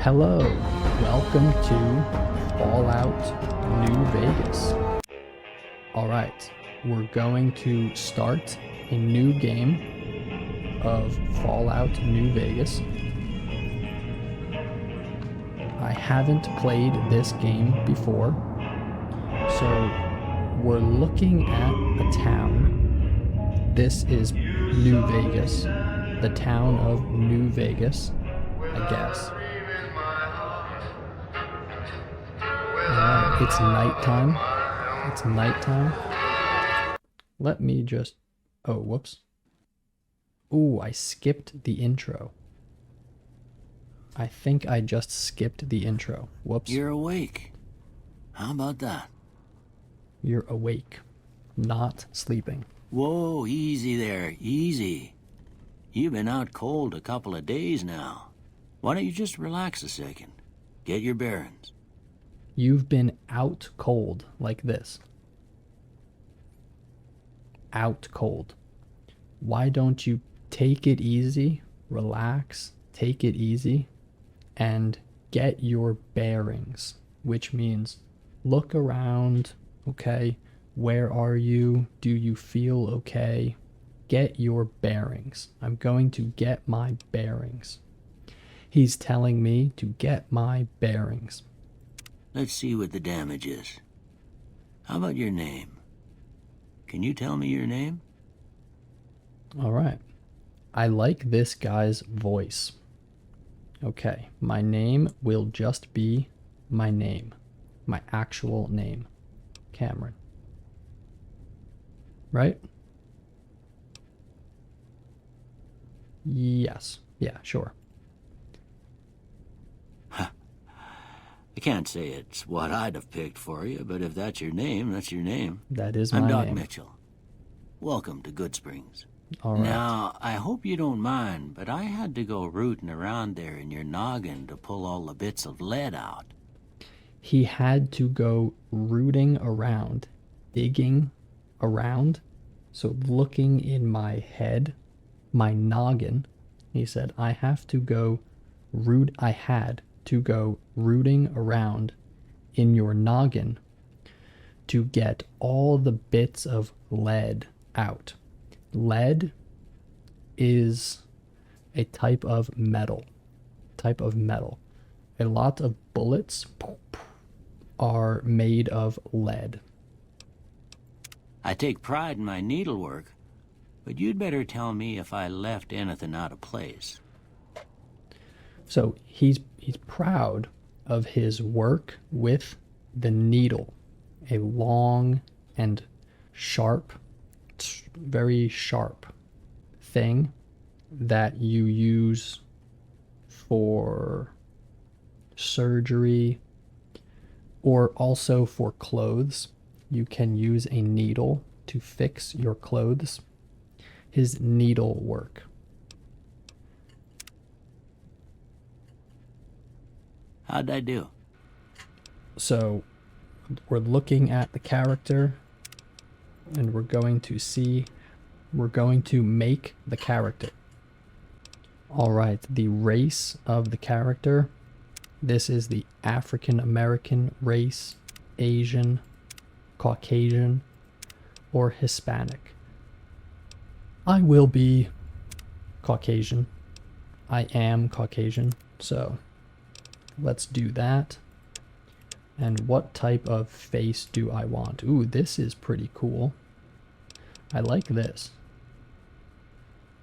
Hello, welcome to Fallout New Vegas. Alright, we're going to start a new game of Fallout New Vegas. I haven't played this game before, so we're looking at a town. This is New Vegas, the town of New Vegas, I guess. Alright, it's nighttime. It's nighttime. Let me just... Oh, whoops. Ooh, I skipped the intro. I think I just skipped the intro. Whoops. You're awake. How about that? You're awake, not sleeping. Whoa, easy there, easy. You've been out cold a couple of days now. Why don't you just relax a second? Get your bearings. You've been out cold like this. Out cold. Why don't you take it easy, relax, take it easy, and get your bearings, which means look around, okay? Where are you? Do you feel okay? Get your bearings. I'm going to get my bearings. He's telling me to get my bearings. Let's see what the damage is. How about your name? Can you tell me your name? All right. I like this guy's voice. Okay, my name will just be my name. My actual name. Cameron. Right? Yes. Yeah, sure. I can't say it's what I'd have picked for you, but if that's your name, that's your name. That is my I'm Doc name. Mitchell. Welcome to Good Springs. All right. Now, I hope you don't mind, but I had to go rooting around there in your noggin to pull all the bits of lead out. He had to go rooting around, digging around, so looking in my head, my noggin. He said, I had to go rooting around in your noggin to get all the bits of lead out. Lead is a type of metal. A lot of bullets are made of lead. I take pride in my needlework, but you'd better tell me if I left anything out of place. So he's proud of his work with the needle, a long and sharp, very sharp thing that you use for surgery or also for clothes. You can use a needle to fix your clothes. His needle work. How'd I do? So we're looking at the character and we're going to make the character. All right, the race of the character. This is the African American race, Asian, Caucasian, or Hispanic. I will be Caucasian. I am Caucasian, so let's do that. And what type of face do I want? Ooh, this is pretty cool. I like this.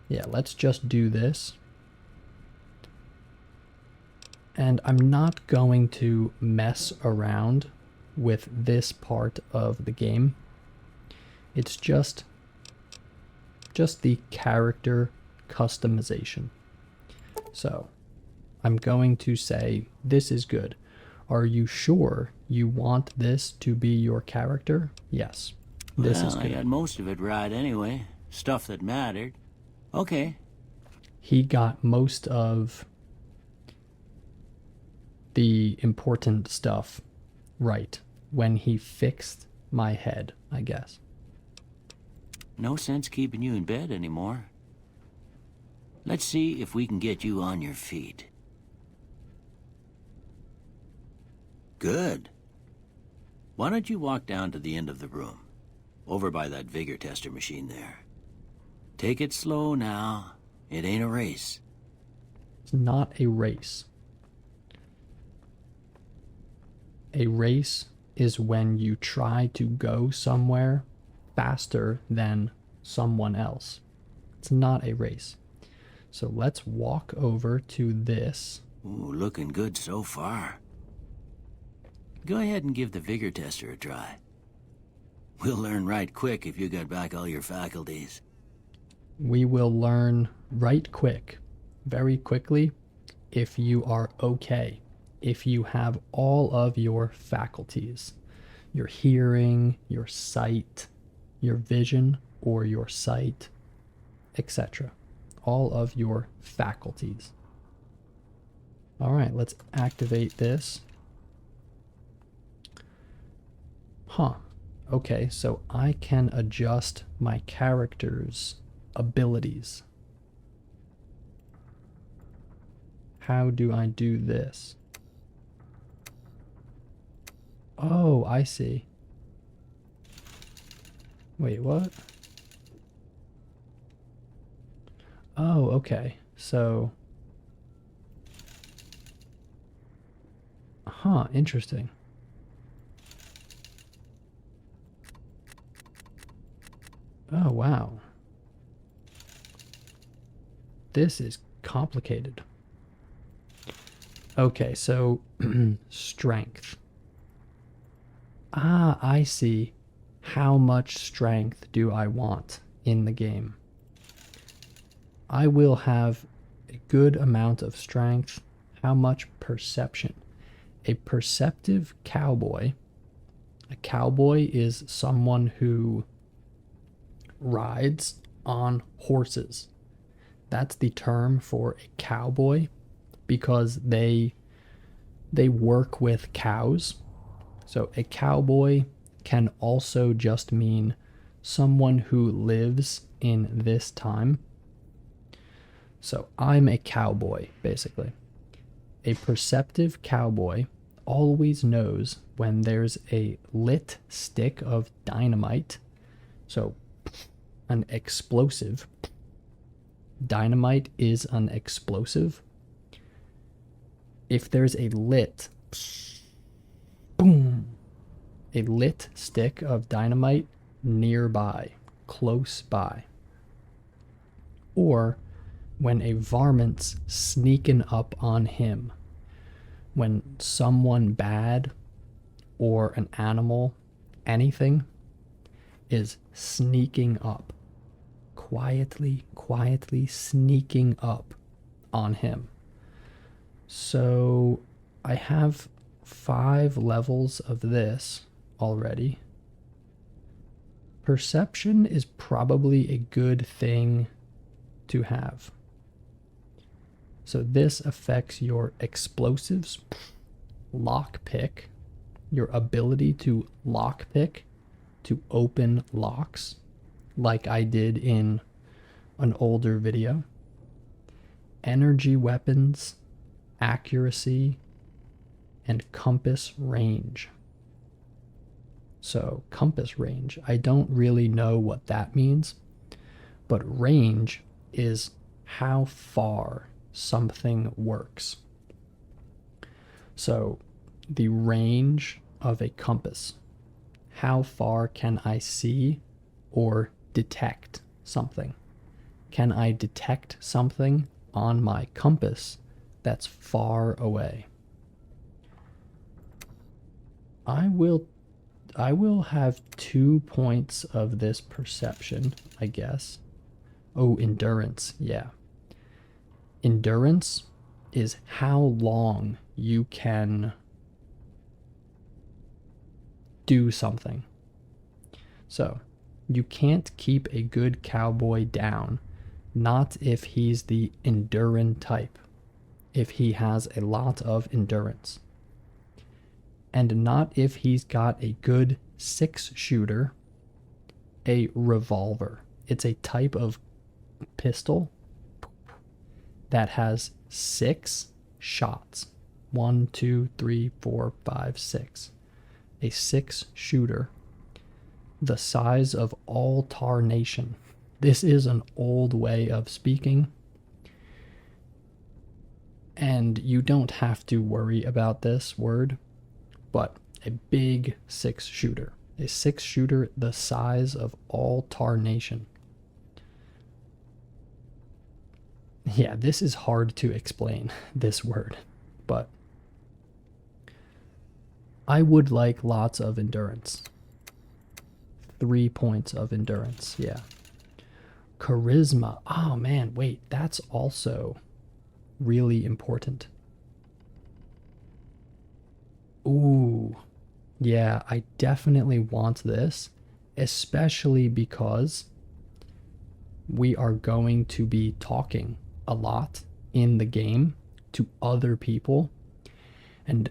Yeah, let's just do this. And I'm not going to mess around with this part of the game. It's just the character customization. So I'm going to say, this is good. Are you sure you want this to be your character? Yes. This is good. I got most of it right anyway. Stuff that mattered. Okay. He got most of the important stuff right when he fixed my head, I guess. No sense keeping you in bed anymore. Let's see if we can get you on your feet. Good. Why don't you walk down to the end of the room, over by that vigor tester machine there. Take it slow now. It ain't a race. It's not a race. A race is when you try to go somewhere faster than someone else. It's not a race. So let's walk over to this. Ooh, looking good so far. Go ahead and give the vigor tester a try. We'll learn right quick if you got back all your faculties. We will learn right quick, very quickly, if you are okay, if you have all of your faculties, your hearing, your sight, your vision or your sight, etc. All of your faculties. All right, let's activate this. Okay, so I can adjust my character's abilities. How do I do this? Oh, I see. Wait, what? Oh, okay. So, interesting. Oh, wow. This is complicated. Okay, so strength. I see. How much strength do I want in the game? I will have a good amount of strength. How much perception? A perceptive cowboy. A cowboy is someone who rides on horses. That's the term for a cowboy because they work with cows. So a cowboy can also just mean someone who lives in this time. So I'm a cowboy, basically. A perceptive cowboy always knows when there's a lit stick of dynamite. So an explosive. Dynamite is an explosive. If there's a lit, boom, a lit stick of dynamite nearby, close by. Or when a varmint's sneaking up on him. When someone bad or an animal, anything, is sneaking up. Quietly sneaking up on him. So I have 5 levels of this already. Perception is probably a good thing to have. So this affects your explosives, lockpick, your ability to lockpick, to open locks, like I did in an older video. Energy weapons, accuracy, and compass range. So compass range, I don't really know what that means, but range is how far something works. So the range of a compass, how far can I see or detect something? Can I detect something on my compass that's far away? I will have 2 points of this perception, I guess. Oh, endurance, yeah. Endurance is how long you can do something. So, you can't keep a good cowboy down, not if he's the endurance type, if he has a lot of endurance. And not if he's got a good 6-shooter, a revolver. It's a type of pistol that has 6 shots. 1, 2, 3, 4, 5, 6. A 6 shooter. The size of all tar nation. This is an old way of speaking. And you don't have to worry about this word, but a big 6 shooter. A 6 shooter the size of all tar nation. Yeah, this is hard to explain, this word, but I would like lots of endurance. 3 points of endurance, yeah. Charisma. Oh man, wait, that's also really important. Ooh, yeah, I definitely want this, especially because we are going to be talking a lot in the game to other people. And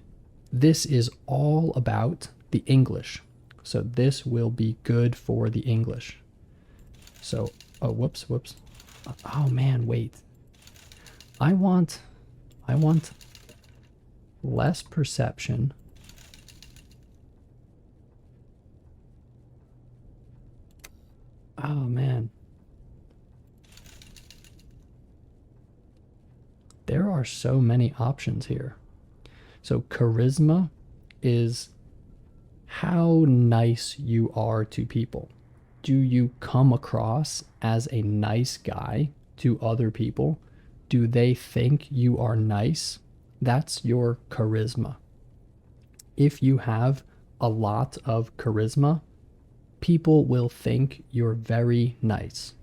this is all about the English. So this will be good for the English. So, oh, whoops. Oh man, wait. I want less perception. Oh man. There are so many options here. So charisma is how nice you are to people. Do you come across as a nice guy to other people? Do they think you are nice? That's your charisma. If you have a lot of charisma, people will think you're very nice.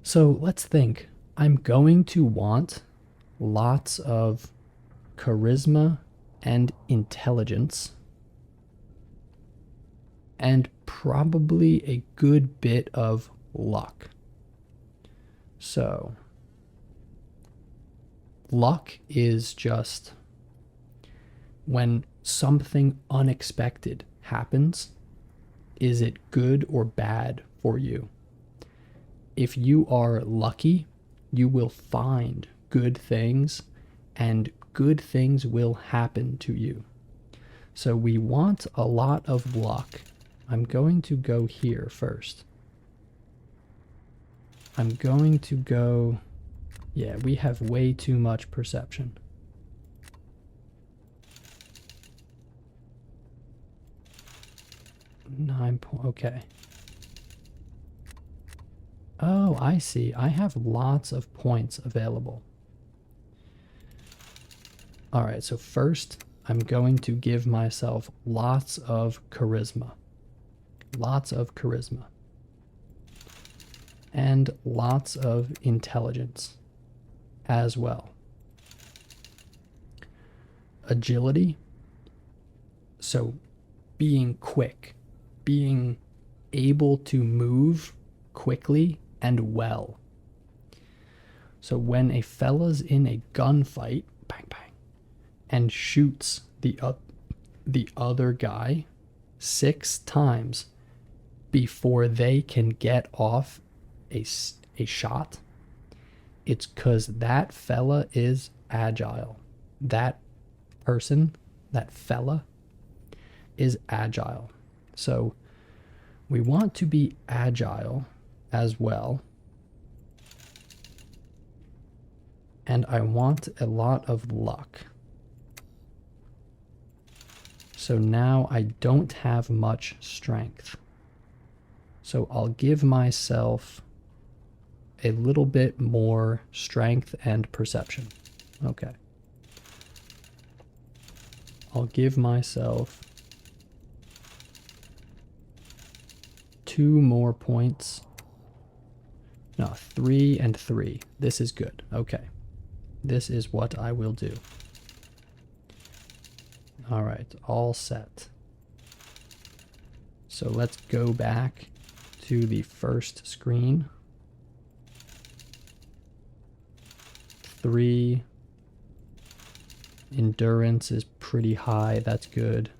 So let's think. I'm going to want lots of charisma and intelligence, and probably a good bit of luck. So, luck is just when something unexpected happens. Is it good or bad for you? If you are lucky, you will find good things, and good things will happen to you. So we want a lot of luck. I'm going to go here first. I'm going to go... Yeah, we have way too much perception. Okay. Oh, I see. I have lots of points available. All right, so first I'm going to give myself lots of charisma. Lots of charisma. And lots of intelligence as well. Agility. So being quick, being able to move quickly and well. So when a fella's in a gunfight, bang, bang, and shoots the other guy 6 times before they can get off a shot, it's because that fella is agile. That person, that fella, is agile. So we want to be agile as well. And I want a lot of luck. So now I don't have much strength. So I'll give myself a little bit more strength and perception. Okay. I'll give myself 2 more points. No, 3 and 3. This is good. Okay. This is what I will do. All right, all set. So let's go back to the first screen. 3. Endurance is pretty high. That's good.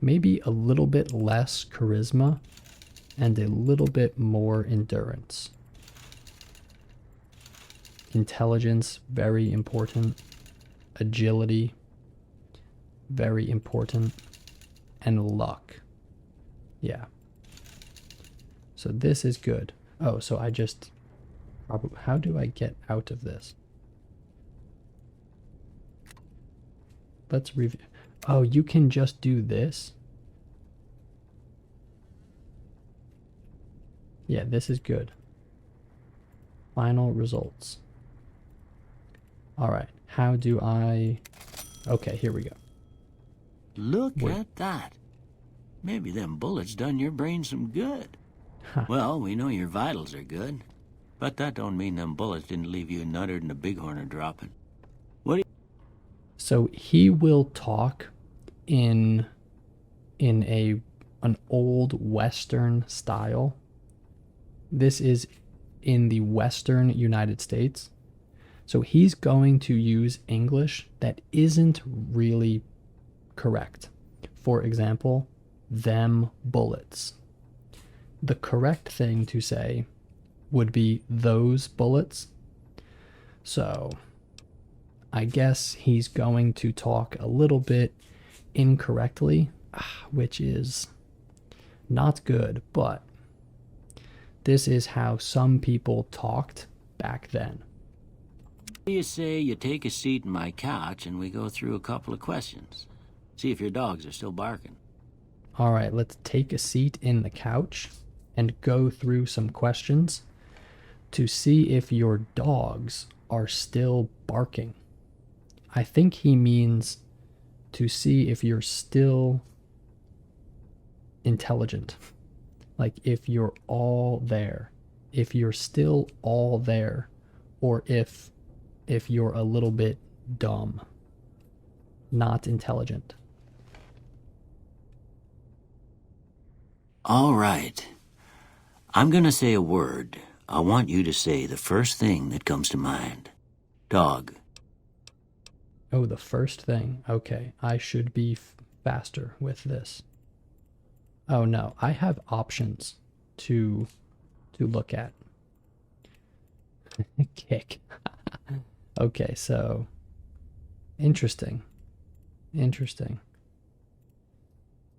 Maybe a little bit less charisma and a little bit more endurance. Intelligence, very important. Agility, very important. And luck. Yeah. So this is good. Oh, so I just... How do I get out of this? Let's review. Oh, you can just do this? Yeah, this is good. Final results. All right. How do I... Okay, here we go. Look at that. Maybe them bullets done your brain some good. Huh. Well, we know your vitals are good, but that don't mean them bullets didn't leave you nuttered and a bighorn dropping. What do you... So he will talk in an old Western style. This is in the Western United States. So he's going to use English that isn't really correct. For example, them bullets. The correct thing to say would be those bullets. So I guess he's going to talk a little bit incorrectly, which is not good, but this is how some people talked back then. What do you say you take a seat in my couch and we go through a couple of questions? See if your dogs are still barking. All right, let's take a seat in the couch and go through some questions to see if your dogs are still barking. I think he means to see if you're still intelligent. Like if you're all there, if you're still all there, or if you're a little bit dumb, not intelligent. All right. I'm gonna say a word. I want you to say the first thing that comes to mind. Dog. Oh, the first thing. Okay, I should be faster with this. Oh no, I have options to look at. Kick. Okay, so interesting. Interesting.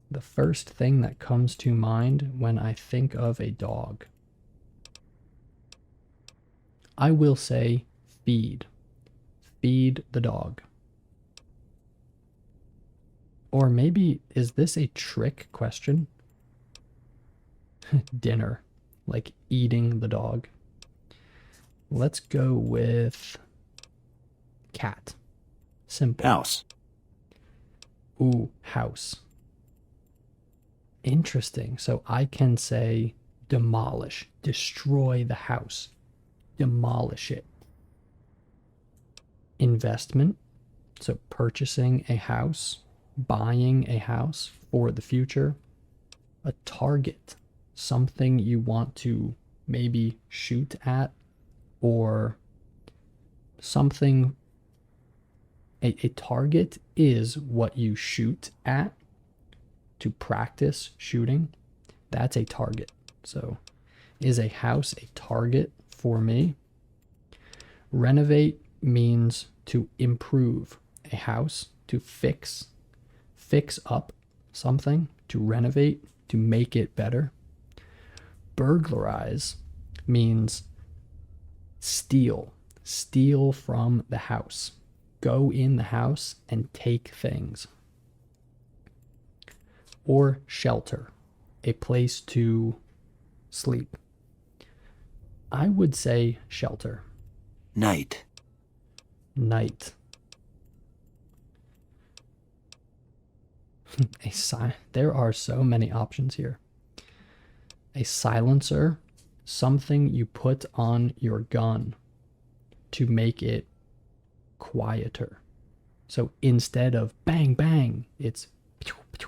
The first thing that comes to mind when I think of a dog, I will say feed. Feed the dog. Or maybe, is this a trick question? Dinner. Like eating the dog. Let's go with cat. Simple. House. Ooh, house. Interesting. So I can say demolish, destroy the house, demolish it. Investment. So purchasing a house, buying a house for the future. A target, something you want to maybe shoot at, or something. A target is what you shoot at to practice shooting. That's a target. So is a house a target for me? Renovate means to improve a house, to fix up something, to renovate, to make it better. Burglarize means steal from the house. Go in the house and take things. Or shelter, a place to sleep. I would say shelter. Night. Night. There are so many options here. A silencer, something you put on your gun to make it quieter. So instead of bang, bang, it's pew, pew.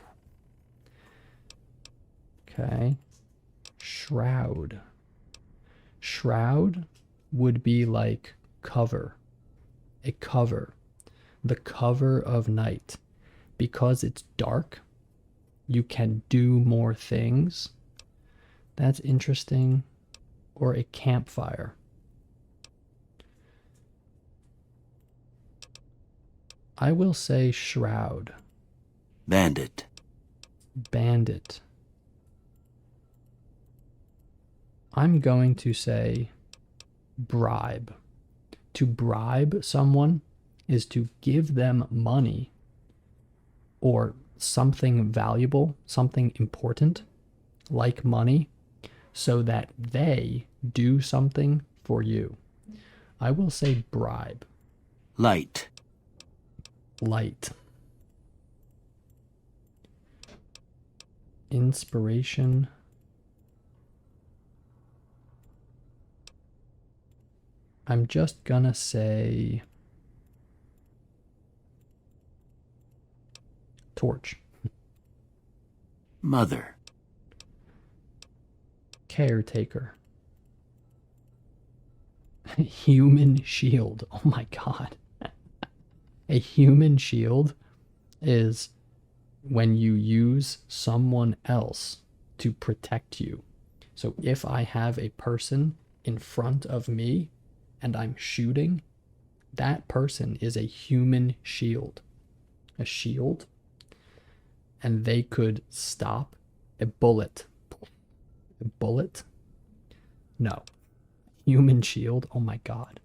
Okay. Shroud. Shroud would be like cover. A cover. The cover of night. Because it's dark, you can do more things. That's interesting. Or a campfire. I will say shroud. Bandit. Bandit. I'm going to say bribe. To bribe someone is to give them money or something valuable, something important, like money, so that they do something for you. I will say bribe. Light. Light. Inspiration. I'm just gonna say torch. Mother. Caretaker. Human shield. Oh my god. A human shield is when you use someone else to protect you. So if I have a person in front of me and I'm shooting, that person is a human shield. A shield. And they could stop a bullet. A bullet? No. Human shield? Oh my god.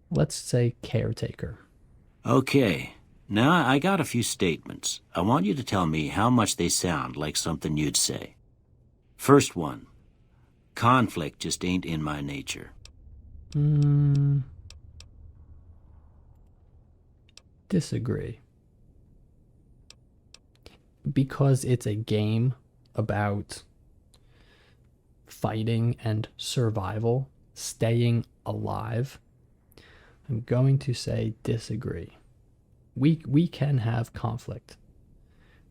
Let's say caretaker. Okay. Now I got a few statements. I want you to tell me how much they sound like something you'd say. First one. Conflict just ain't in my nature. Disagree. Because it's a game about fighting and survival, staying alive, I'm going to say disagree. We can have conflict.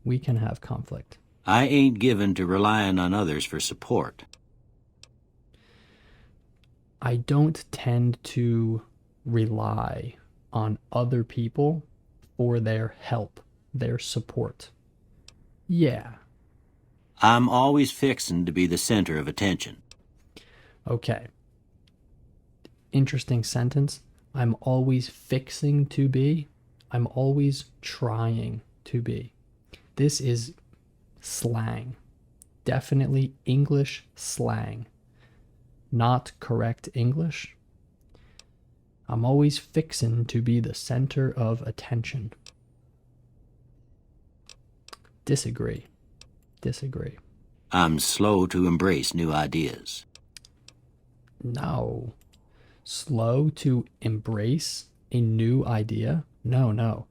We can have conflict. I ain't given to relying on others for support. I don't tend to rely on other people for their help, their support. Yeah. I'm always fixin' to be the center of attention. Okay. Interesting sentence. I'm always fixing to be. I'm always trying to be. This is slang. Definitely English slang. Not correct English. I'm always fixin' to be the center of attention. Disagree. Disagree. I'm slow to embrace new ideas. No. Slow to embrace a new idea? No.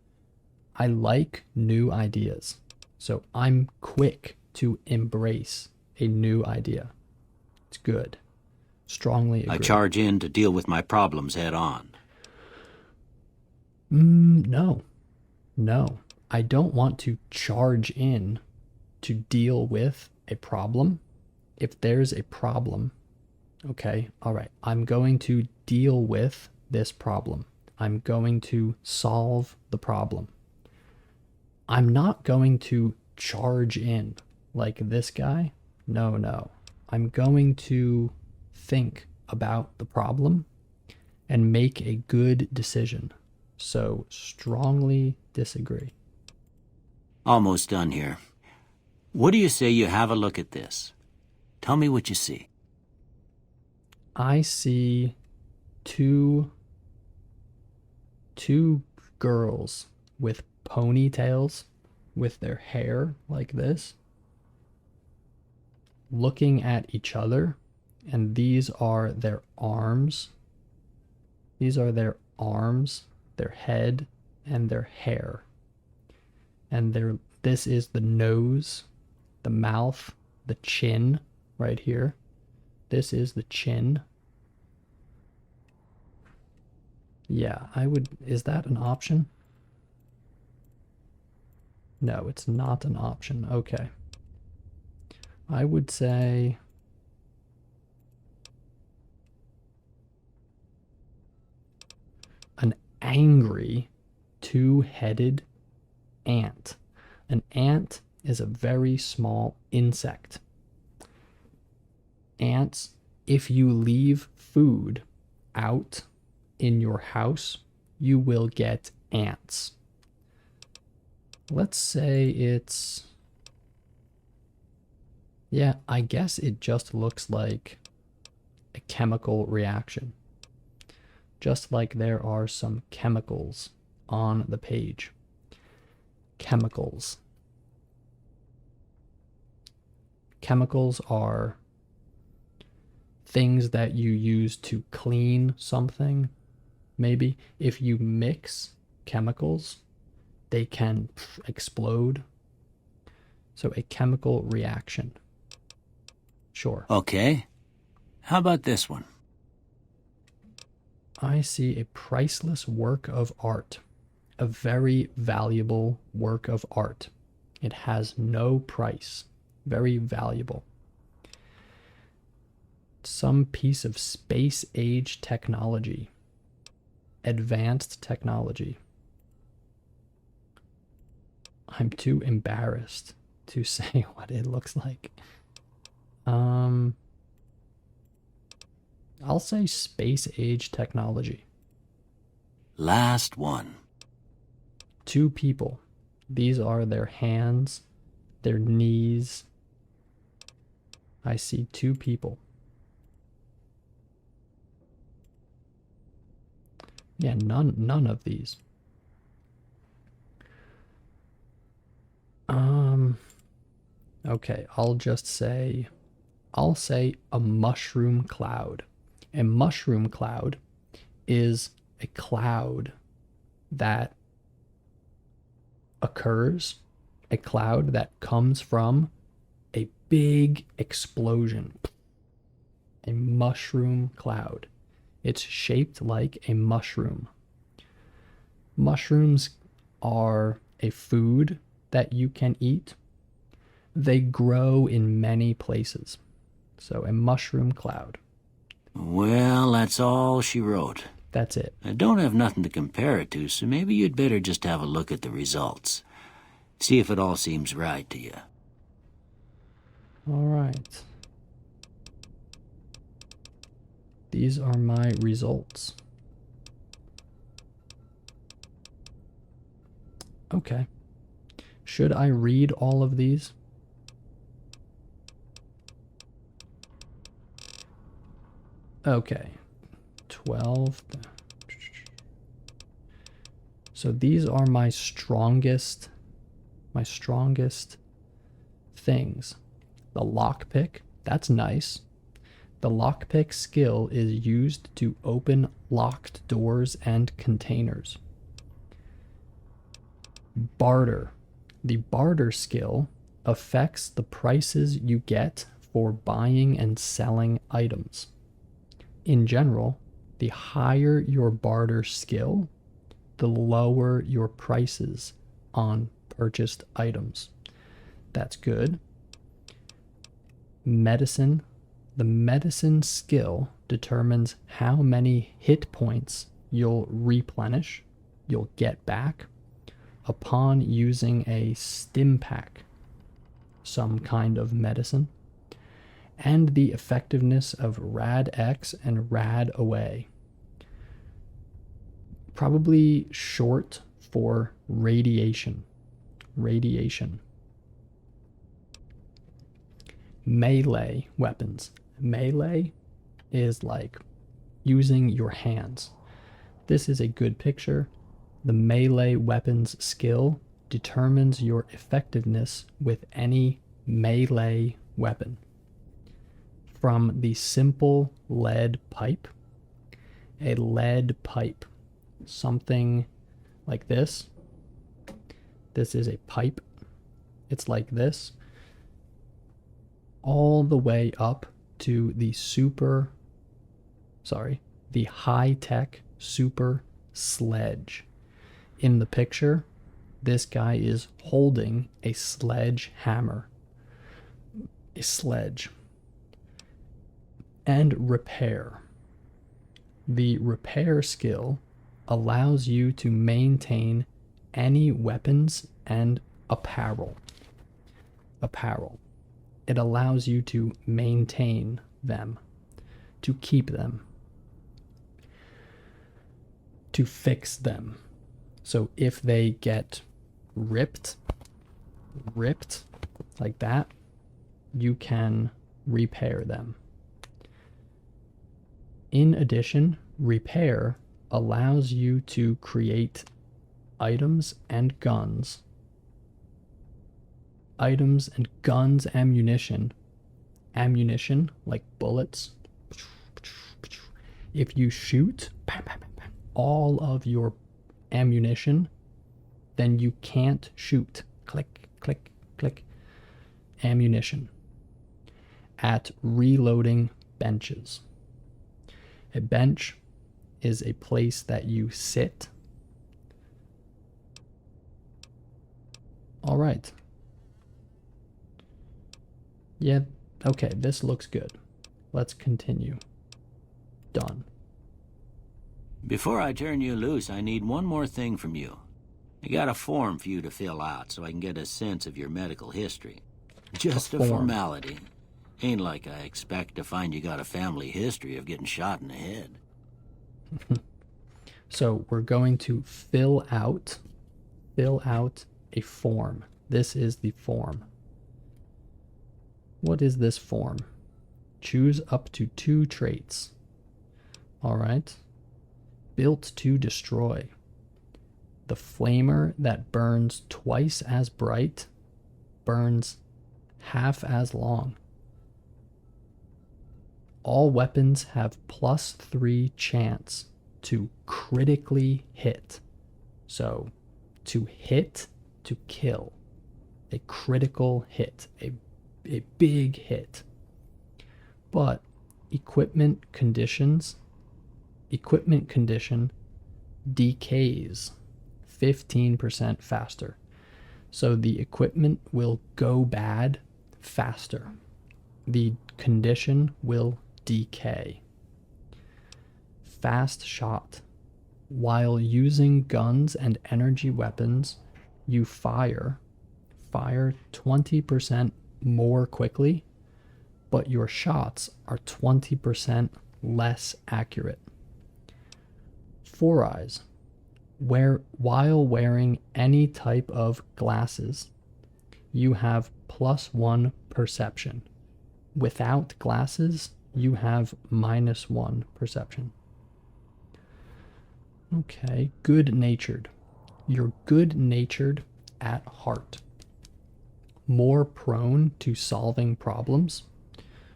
I like new ideas. So I'm quick to embrace a new idea. It's good. Strongly agree. I charge in to deal with my problems head on. No. I don't want to charge in to deal with a problem. If there's a problem, okay, all right, I'm going to deal with this problem. I'm going to solve the problem. I'm not going to charge in like this guy. No. I'm going to think about the problem and make a good decision. So strongly disagree. Almost done here. What do you say you have a look at this? Tell me what you see. I see two girls with ponytails with their hair like this looking at each other, and these are their arms. These are their arms, their head, and their hair. And this is the nose, the mouth, the chin right here. This is the chin. Yeah, is that an option? No, it's not an option. Okay. I would say an angry two-headed ant. An ant is a very small insect. Ants, if you leave food out in your house, you will get ants. Let's say it's... Yeah, I guess it just looks like a chemical reaction. Just like there are some chemicals on the page. Chemicals. Chemicals are things that you use to clean something. Maybe if you mix chemicals, they can explode. So a chemical reaction. Sure. Okay. How about this one? I see a priceless work of art. A very valuable work of art. It has no price. Very valuable. Some piece of space age technology. Advanced technology. I'm too embarrassed to say what it looks like. I'll say space age technology. Last one. 2 people. These are their hands, their knees. I see 2 people. Yeah, none of these. Okay, I'll say a mushroom cloud. A mushroom cloud is a cloud that occurs, a cloud that comes from a big explosion. A mushroom cloud. It's shaped like a mushroom. Mushrooms are a food that you can eat. They grow in many places. So a mushroom cloud. Well, that's all she wrote. That's it. I don't have nothing to compare it to, so maybe you'd better just have a look at the results. See if it all seems right to you. All right. These are my results. Okay. Should I read all of these? Okay. 12. So these are my strongest things. The lockpick, that's nice. The lockpick skill is used to open locked doors and containers. Barter. The barter skill affects the prices you get for buying and selling items. In general, the higher your barter skill, the lower your prices on purchased items. That's good. Medicine. The medicine skill determines how many hit points you'll replenish, you'll get back, upon using a stim pack, some kind of medicine, and the effectiveness of Rad X and Rad Away. Probably short for radiation. Radiation. Melee weapons. Melee is like using your hands. This is a good picture. The melee weapons skill determines your effectiveness with any melee weapon. From the simple lead pipe, a lead pipe, something like this. This is a pipe. It's like this. All the way up to the high-tech super sledge. In the picture, this guy is holding a sledgehammer. A sledge. And repair. The repair skill allows you to maintain any weapons and apparel. Apparel. It allows you to maintain them, to keep them, to fix them. So if they get ripped like that, you can repair them. In addition, repair allows you to create items and guns, ammunition like bullets. If you shoot all of your ammunition, then you can't shoot. Click, click, click. Ammunition. At reloading benches. A bench is a place that you sit. All right. Yeah, okay, this looks good. Let's continue. Done. Before I turn you loose, I need one more thing from you. I got a form for you to fill out so I can get a sense of your medical history. Just a formality. Ain't like I expect to find you got a family history of getting shot in the head. So we're going to fill out a form. This is the form. What is this form? Choose up to 2 traits. All right. Built to destroy. The flamer that burns twice as bright burns half as long. All weapons have +3 chance to critically hit. So to hit, to kill. A critical hit, a big hit. But equipment condition decays 15% faster. So the equipment will go bad faster. The condition will decay. Fast shot. While using guns and energy weapons, you fire 20% more quickly, but your shots are 20% less accurate. 4 eyes. While wearing any type of glasses, you have +1 perception. Without glasses, you have -1 perception. Okay, good-natured. You're good-natured at heart. More prone to solving problems.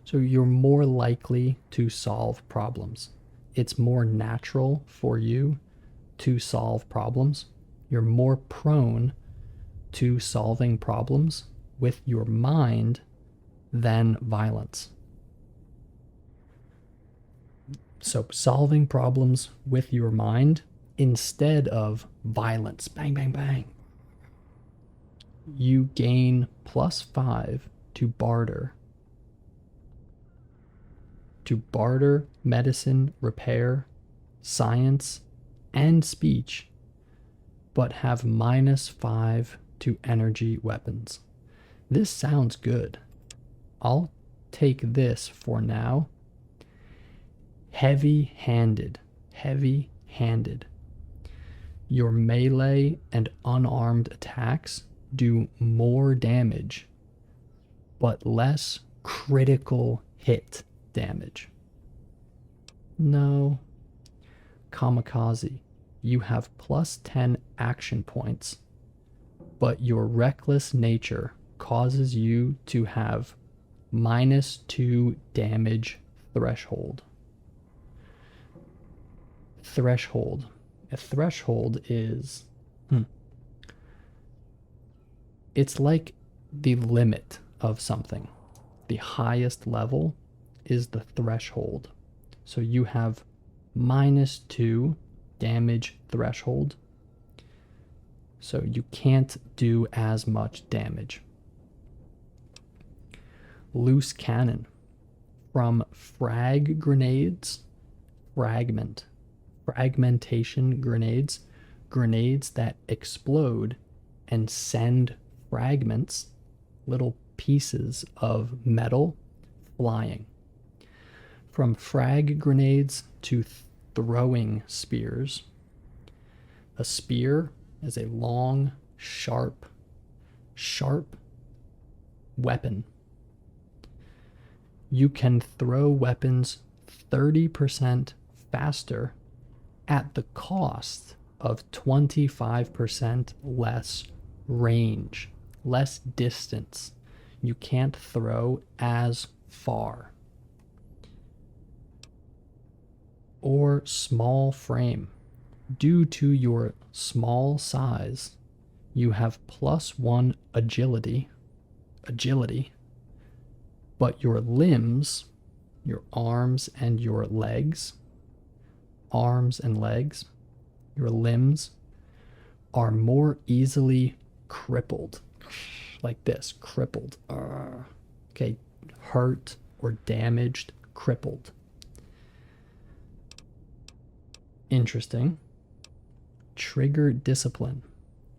So you're more likely to solve problems. It's more natural for you to solve problems. You're more prone to solving problems with your mind than violence. So solving problems with your mind instead of violence. Bang, bang, bang. You gain +5 to barter. To barter medicine, repair, science, and speech, but have -5 to energy weapons. This sounds good. I'll take this for now. Heavy-handed. Your melee and unarmed attacks do more damage, but less critical hit damage. No. Kamikaze. You have +10 action points, but your reckless nature causes you to have -2 damage threshold. A threshold is... It's like the limit of something. The highest level is the threshold. So you have -2 damage threshold. So you can't do as much damage. Loose cannon. From frag grenades, fragmentation grenades, grenades that explode and send fragments, little pieces of metal, flying. From frag grenades to throwing spears. A spear is a long, sharp weapon. You can throw weapons 30% faster at the cost of 25% less range, less distance. You can't throw as far. Or small frame. Due to your small size, you have +1 agility, but your limbs, your arms and legs, your limbs are more easily crippled. Like this, crippled. Okay, hurt or damaged, crippled. Interesting. Trigger discipline.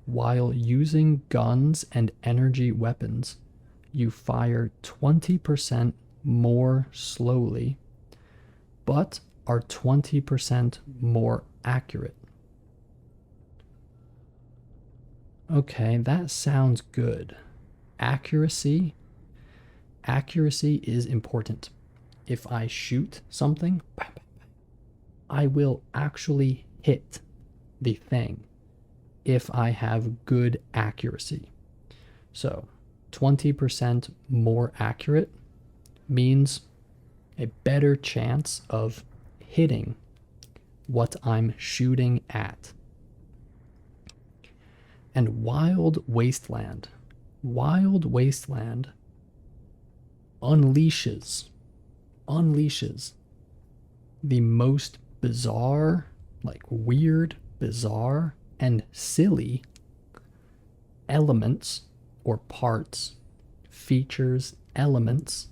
While using guns and energy weapons, you fire 20% more slowly, but are 20% more accurate. Okay, that sounds good. Accuracy is important. If I shoot something, I will actually hit the thing if I have good accuracy. So 20% more accurate means a better chance of hitting what I'm shooting at. And Wild Wasteland. Wild Wasteland unleashes the most bizarre, like weird, bizarre, and silly elements or parts, features, elements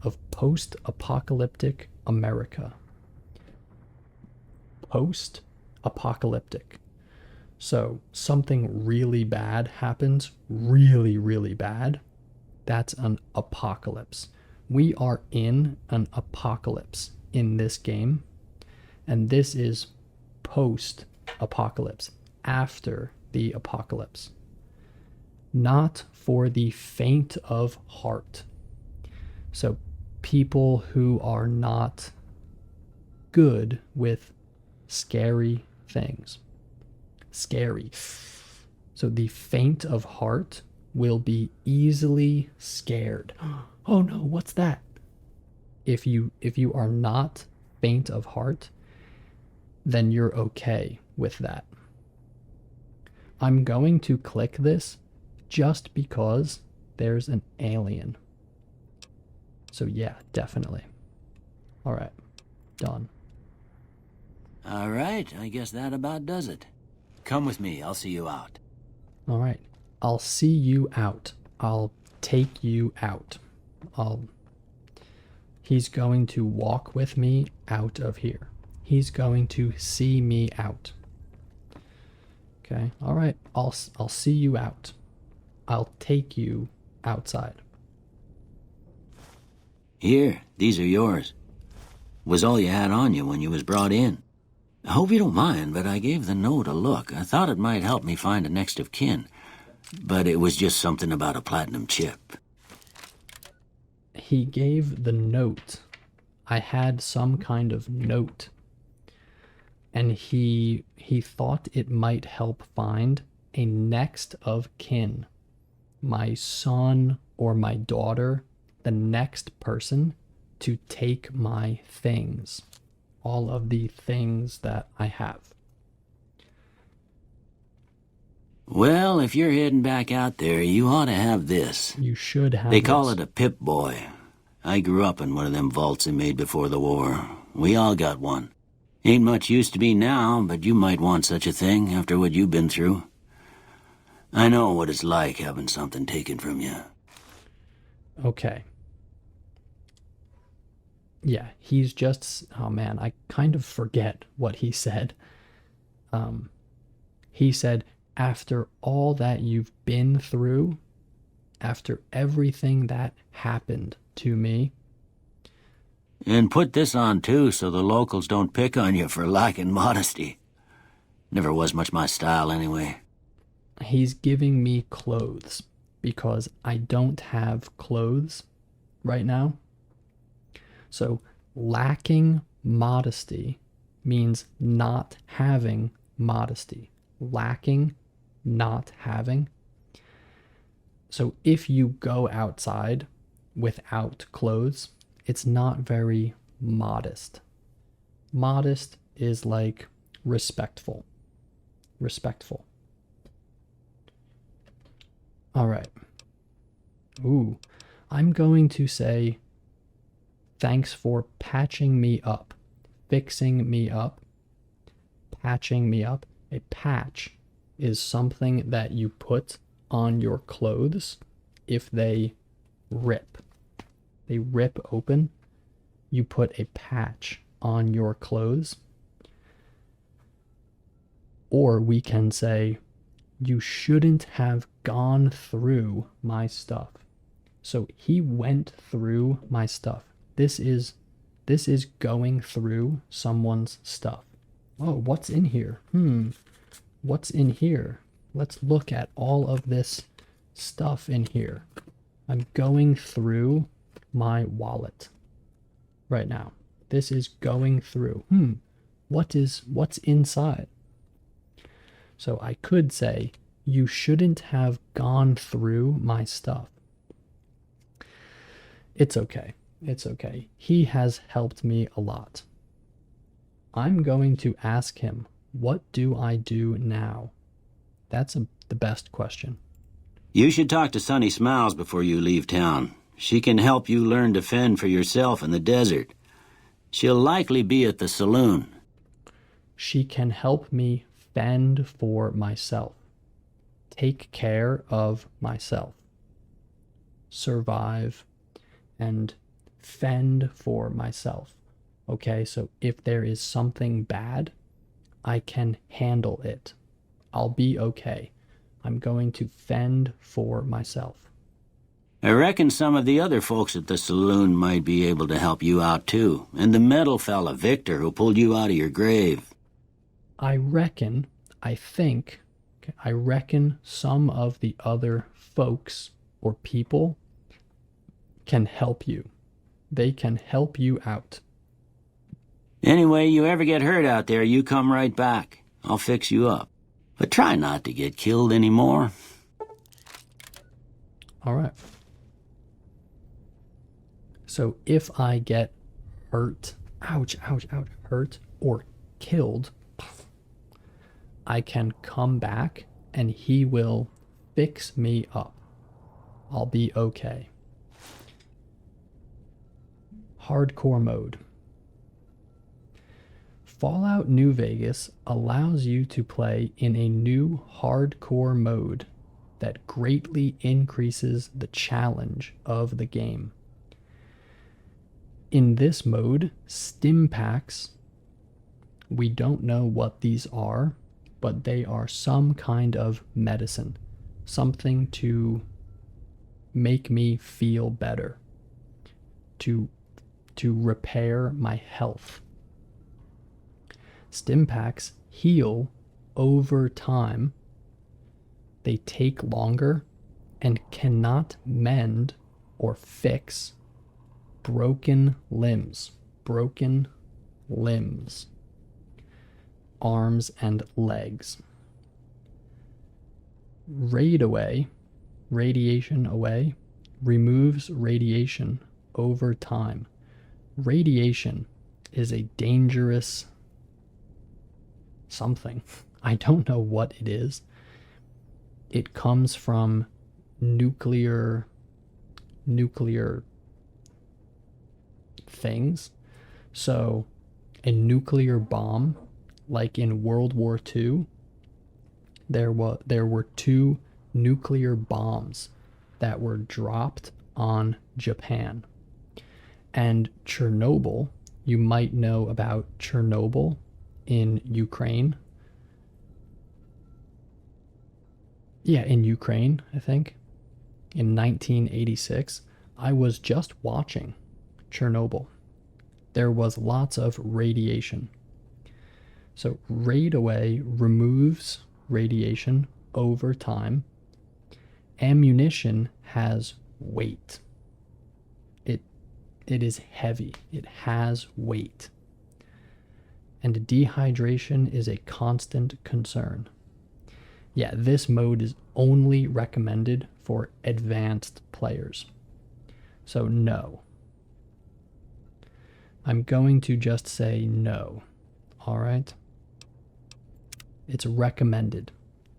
of post-apocalyptic America. Post-apocalyptic. So something really bad happens, really, really bad. That's an apocalypse. We are in an apocalypse in this game, and this is post-apocalypse, after the apocalypse. Not for the faint of heart. So people who are not good with scary things. Scary. So the faint of heart will be easily scared. Oh no, what's that? If you are not faint of heart, then you're okay with that. I'm going to click this just because there's an alien. So yeah, definitely. All right, done. All right, I guess that about does it. Come with me, I'll see you out. All right, I'll see you out. I'll take you out. He's going to walk with me out of here. He's going to see me out. Okay, all right, I'll see you out. I'll take you outside. Here, these are yours. Was all you had on you when you was brought in. I hope you don't mind, but I gave the note a look. I thought it might help me find a next of kin. But it was just something about a platinum chip. He gave the note. I had some kind of note. And he thought it might help find a next of kin. My son or my daughter, the next person to take my things. All of the things that I have. Well, if you're heading back out there, you ought to have this. You should have They call it a Pip-Boy. I grew up in one of them vaults they made before the war. We all got one. Ain't much use to me now, but you might want such a thing after what you've been through. I know what it's like having something taken from you. Okay. Yeah, he's just... Oh man, I kind of forget what he said. He said, after all that you've been through, after everything that happened to me... And put this on, too, so the locals don't pick on you for lacking modesty. Never was much my style, anyway. He's giving me clothes because I don't have clothes right now. So lacking modesty means not having modesty. Lacking, not having. So if you go outside without clothes, it's not very modest. Modest is like respectful. Respectful. All right. Ooh, I'm going to say thanks for patching me up, fixing me up, patching me up. A patch is something that you put on your clothes if they rip. They rip open. You put a patch on your clothes. Or we can say, you shouldn't have gone through my stuff. So he went through my stuff. This is going through someone's stuff. Oh, what's in here? What's in here? Let's look at all of this stuff in here. I'm going through my wallet right now. This is going through. What's inside? So I could say, you shouldn't have gone through my stuff. It's okay. It's okay. He has helped me a lot. I'm going to ask him, what do I do now? That's the best question. You should talk to Sunny Smiles before you leave town. She can help you learn to fend for yourself in the desert. She'll likely be at the saloon. She can help me fend for myself. Take care of myself. Survive and fend for myself. Okay, so if there is something bad, I can handle it. I'll be okay. I'm going to fend for myself. I reckon some of the other folks at the saloon might be able to help you out too. And the metal fella, Victor, who pulled you out of your grave. I reckon some of the other folks or people can help you. They can help you out. Anyway, you ever get hurt out there, you come right back. I'll fix you up. But try not to get killed anymore. All right. So if I get hurt, hurt or killed, I can come back and he will fix me up. I'll be okay. Hardcore mode. Fallout New Vegas allows you to play in a new hardcore mode that greatly increases the challenge of the game. In this mode, stim packs, we don't know what these are, but they are some kind of medicine, something to make me feel better, to repair my health. Stim packs heal over time. They take longer and cannot mend or fix broken limbs, arms and legs. Radiation away, removes radiation over time. Radiation is a dangerous something. I don't know what it is. It comes from nuclear things. So a nuclear bomb, like in World War II, there were 2 nuclear bombs that were dropped on Japan. And Chernobyl, you might know about Chernobyl in Ukraine. Yeah, in Ukraine, I think. In 1986, I was just watching Chernobyl. There was lots of radiation. So raid away removes radiation over time. Ammunition has weight. It is heavy. It has weight. And dehydration is a constant concern. Yeah, this mode is only recommended for advanced players. So no. I'm going to just say no. All right? It's recommended.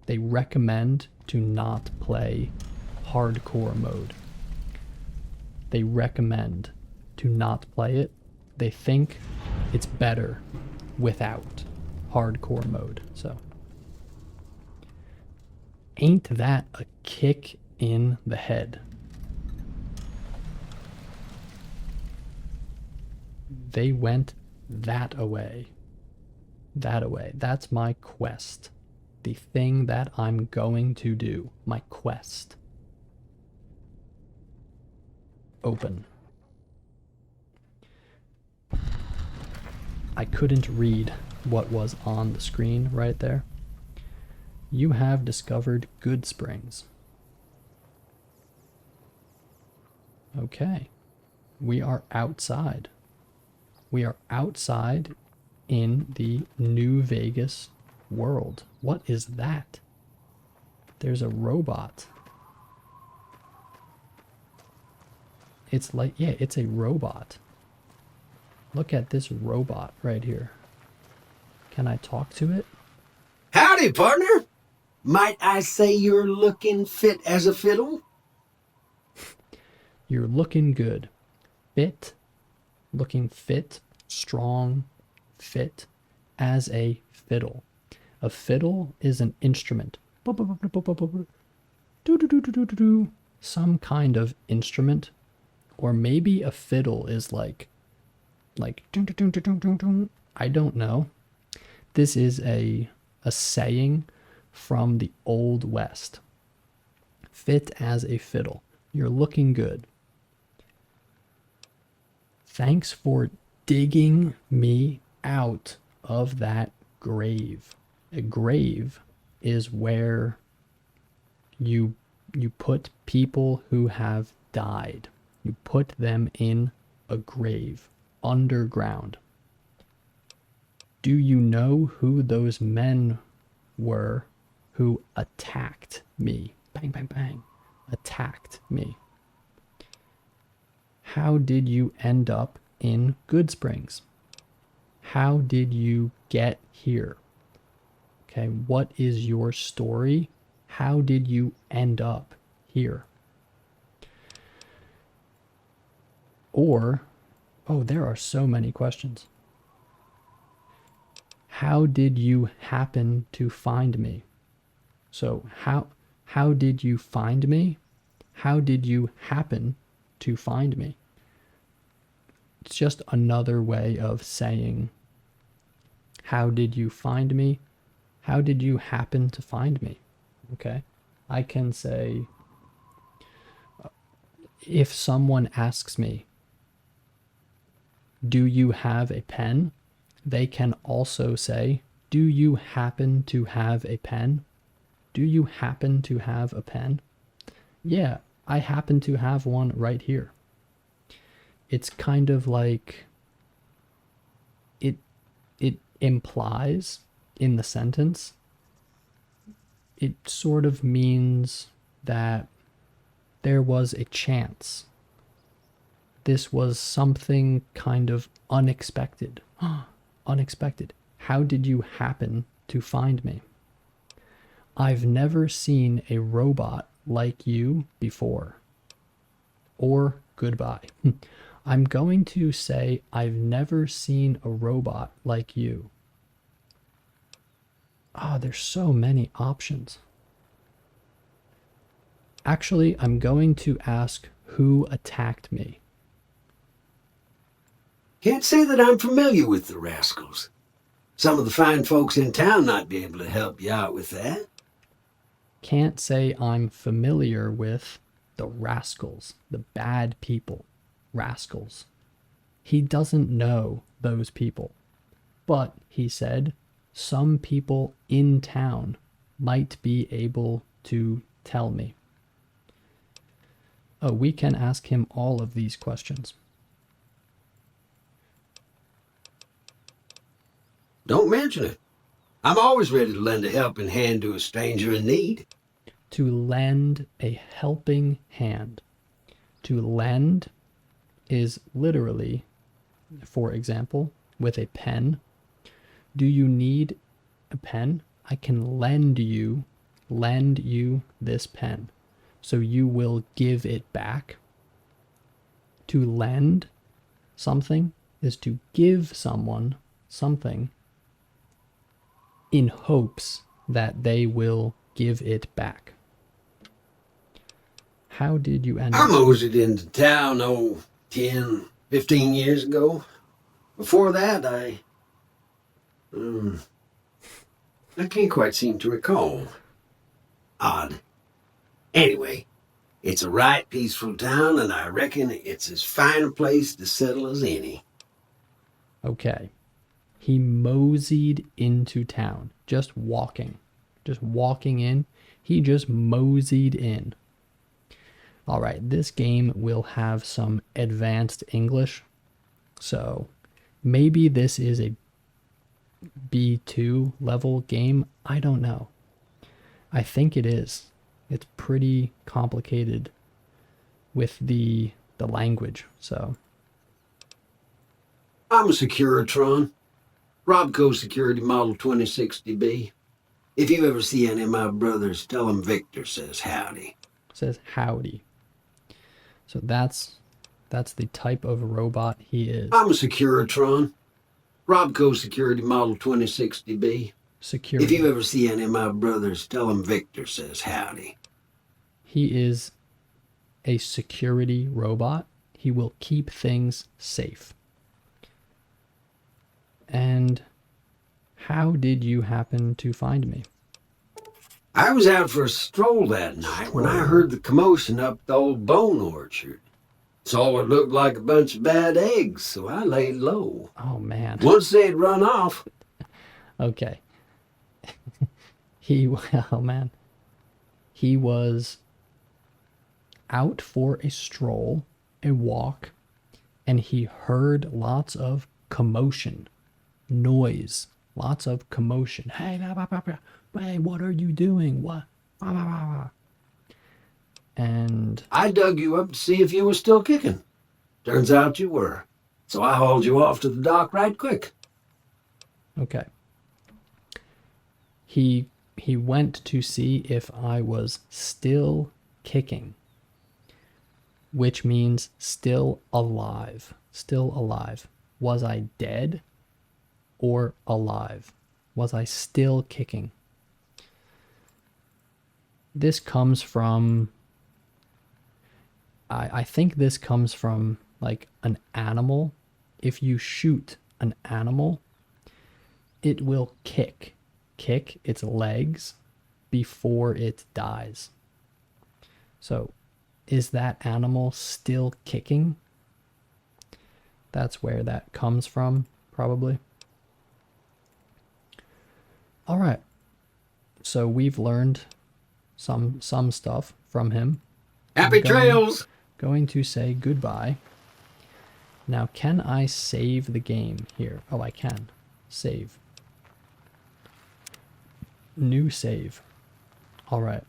They recommend to not play hardcore mode. They recommend to not play it. They think it's better without hardcore mode. So, ain't that a kick in the head? They went that away. That away. That's my quest. The thing that I'm going to do. My quest. Open. I couldn't read what was on the screen right there. You have discovered good springs. Okay. We are outside. We are outside in the New Vegas world. What is that? There's a robot. It's like, yeah, it's a robot. Look at this robot right here. Can I talk to it? Howdy, partner. Might I say you're looking fit as a fiddle? You're looking good. Fit. Looking fit. Strong. Fit. As a fiddle. A fiddle is an instrument. Some kind of instrument. Or maybe a fiddle is like I don't know. This is a saying from the Old West. Fit as a fiddle. You're looking good. Thanks for digging me out of that grave. A grave is where you put people who have died. You put them in a grave, underground. Do you know who those men were who attacked me? Bang, bang, bang. Attacked me. How did you end up in Good Springs? How did you get here? Okay, what is your story? How did you end up here? Or, oh, there are so many questions. How did you happen to find me? So how did you find me? How did you happen to find me? It's just another way of saying, how did you find me? How did you happen to find me? Okay. I can say, if someone asks me, do you have a pen? They can also say, do you happen to have a pen? Do you happen to have a pen? Yeah, I happen to have one right here. It's kind of like it implies in the sentence, it sort of means that there was a chance. This was something kind of unexpected. Unexpected. How did you happen to find me? I've never seen a robot like you before. Or goodbye. I'm going to say I've never seen a robot like you. There's so many options. Actually, I'm going to ask who attacked me. Can't say that I'm familiar with the rascals. Some of the fine folks in town might be able to help you out with that. Can't say I'm familiar with the rascals, the bad people, rascals. He doesn't know those people. But, he said, some people in town might be able to tell me? Oh, we can ask him all of these questions. Don't mention it. I'm always ready to lend a helping hand to a stranger in need. To lend a helping hand. To lend is literally, for example, with a pen. Do you need a pen? I can lend you this pen. So you will give it back. To lend something is to give someone something in hopes that they will give it back. How did you end I up? moseyed into town, 10, 15 years ago. Before that, I can't quite seem to recall. Odd. Anyway, it's a right peaceful town, and I reckon it's as fine a place to settle as any. Okay. He moseyed into town, just walking in. He just moseyed in. All right, this game will have some advanced English. So maybe this is a B2 level game. I don't know. I think it is. It's pretty complicated with the language. So I'm a Securitron. Robco Security Model 2060B. If you ever see any of my brothers, tell them Victor says howdy. says howdy. So that's the type of robot he is. I'm a Securitron. Robco Security Model 2060B. Security. If you ever see any of my brothers, tell them Victor says howdy. He is a security robot. He will keep things safe. And how did you happen to find me? I was out for a stroll that night when I heard the commotion up the old bone orchard. Saw what looked like a bunch of bad eggs, so I laid low. Oh, man. Once they'd run off. Okay. Oh, man. He was out for a stroll, a walk, and he heard lots of commotion, noise, lots of commotion. Hey, hey, what are you doing? What? And I dug you up to see if you were still kicking. Turns out you were. So I hauled you off to the dock right quick. okay. He went to see if I was still kicking, which means still alive. Still alive. Was I dead or alive? Was I still kicking? This comes from, I think this comes from like an animal. If you shoot an animal, it will kick its legs before it dies. So is that animal still kicking? That's where that comes from, probably. All right. So we've learned some stuff from him. Happy trails! Going to say goodbye. Now, can I save the game here? Oh, I can. Save. New save. All right.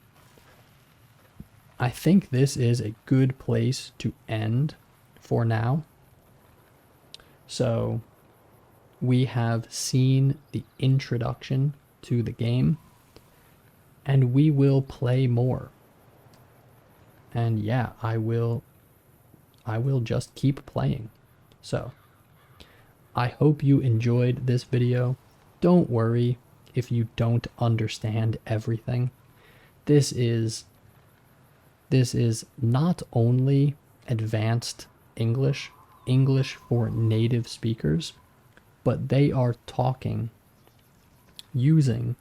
I think this is a good place to end for now. So we have seen the introduction to the game, and we will play more. And yeah, I will just keep playing. So I hope you enjoyed this video. Don't worry if you don't understand everything. This is not only advanced English for native speakers, but they are talking using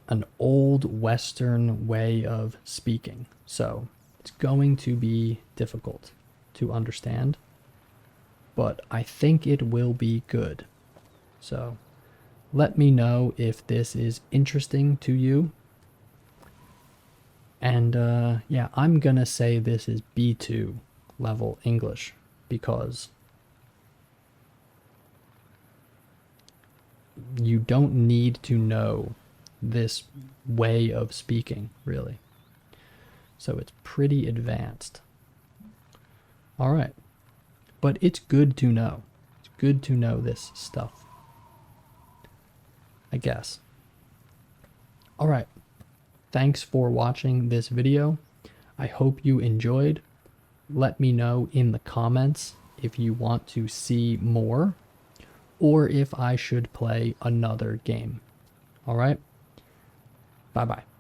an old Western way of speaking. So it's going to be difficult to understand, but I think it will be good. So Let me know if this is interesting to you. And yeah, I'm gonna say this is B2 level English because you don't need to know this way of speaking, really. So it's pretty advanced. All right. But it's good to know. It's good to know this stuff, I guess. All right. Thanks for watching this video. I hope you enjoyed. Let me know in the comments if you want to see more or if I should play another game. All right. Bye-bye.